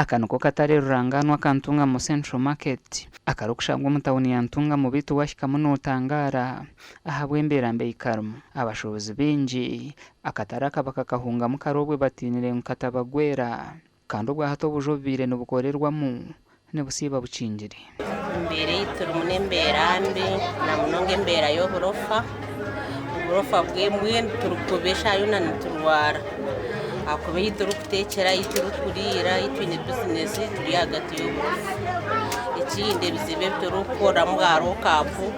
akanuko katare ruranganwa kantunga mu Central Market akarukushangwa mu town ya Ntunga mu bitu washikamu notangara ahabwembera mbe ikarumu abashobozi binji akataraka bakakahunga mu karobwe batinire nkatabagwera kandi ubwo hato bujobire n'ubukorerwamo nebusiba bucingire mbere turumune mberambe na munonge mbera yo burofa bwembwe turukubesha yo turwara akobe turukutekera turukurira itwine business turi hagati yo ikinde bizibe turukora mwaro kapu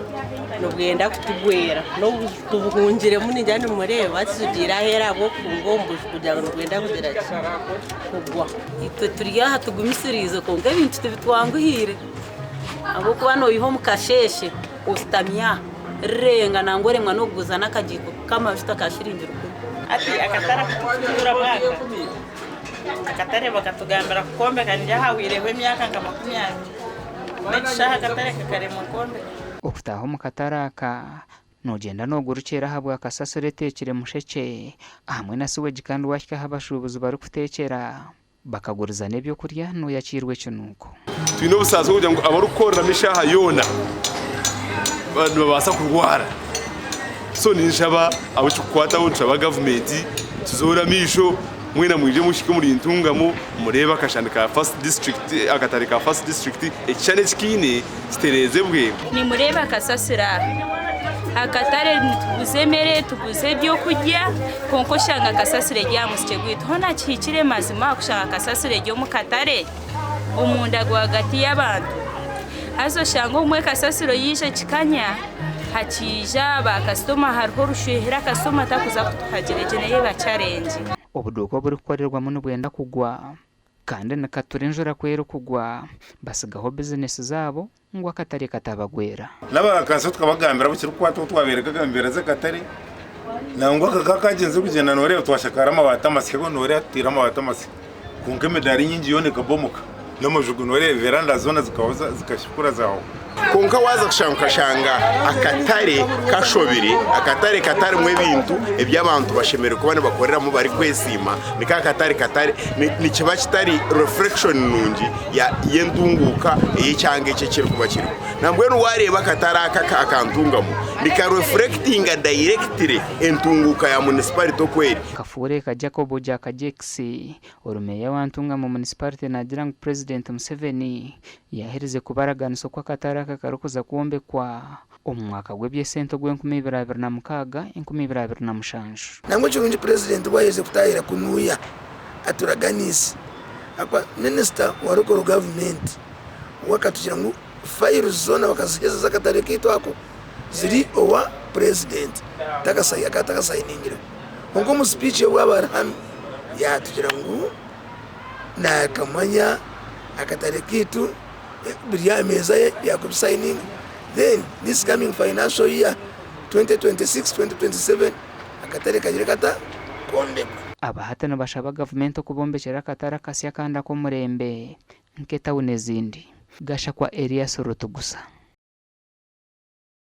nubwenda kutugwera no tubuhungire muni njane mureba tugira hera bwo kungombo kugira ngo gwenda kugira kugwa itwe turi aha tugumisirizo konga ibintu tubitwanguhire abo kubano iho mukasheshe ustamia renga nangore mwana oguza nakajiko kama bifita kashiringira ati akatara kutura mwaka akatare bakatugambira kukombe kanja hawirewe myaka nka 20 n'ishaha akatare kakare mu kombe okutaho mukataraka nogenda nogurucera habwa akasasure tekire musheke hamwe na siwe kandi washika habashubuzi bari kutekera bakaguriza nebyo kurya no yakirwe cyunuko twino busazo kugira ngo abarukorera mishaha yona babasa kurwara so ninshaba abucukwata bunshaba government tuzora misho mwina mwije mushike muri Ntungamo mureba akashandika first district akatarika first district ecyane kine kitereze bwe ni mureba akasasira akatare tuzemere tuguze byo kujya konko shanga akasasire rya musike gwito hona kikire mazima kushanga akasasire ryo mukatare umunda gwagati y'abantu hazo shanga umwe kasasiro yishe kikanya hakija ba customer harho rushuhira customer takuza kutuhageregeneye ba challenge obuduko buri kukorerwamo n'ubwenda kugwa kandi nakaturenjora kwero kugwa basigaho business zabo ngo akatari katabagwera n'abakaso twabagambira bukiri kwato twabereka gambira ze katari nangwa kakagenze kugenda nore twashakara amabata masego nore atira amabata masego kunke medari nyingi yone kabomoka n'amajugu nore veranda zona zikawaza zikashikura zaho konka waza kushanga akatare kashobiri akatare katari mwe bintu eby'abantu bashemere kubana bakorera mu bari kwesima nika katare ni kiba kitari reflection nungi ya yendunguka y'icyange cye kiri kuba kiri nambwe no wareba katara akantungamo nika reflecting directly entunguka ya municipality kweri kafure ka Jacob Jakajexi orumeya wa Ntunga mu municipality nagira ngo president Museveni yahereze kubaraganisho kwa katara kakarukuza kuombe kwa umwaka gw'ebyesento gwe-2026 2027 nangwe chirungi president wayeze kutahira kunuya aturaganisi akwa minister wa local government wakatugira ngo file zona wakazigeza zakatare kitu ako ziri owa president takasaya katakasayiningira ngo mu speech w'abarahami yatugira ngo na kamanya akatare kitu meza ya signing then this coming financial year 2026-2027 akatare kagire kata konde abahatana bashaba government kubombekera katara kasya kanda ko murembe nketa unezindi gasha kwa Elias Rutugusa.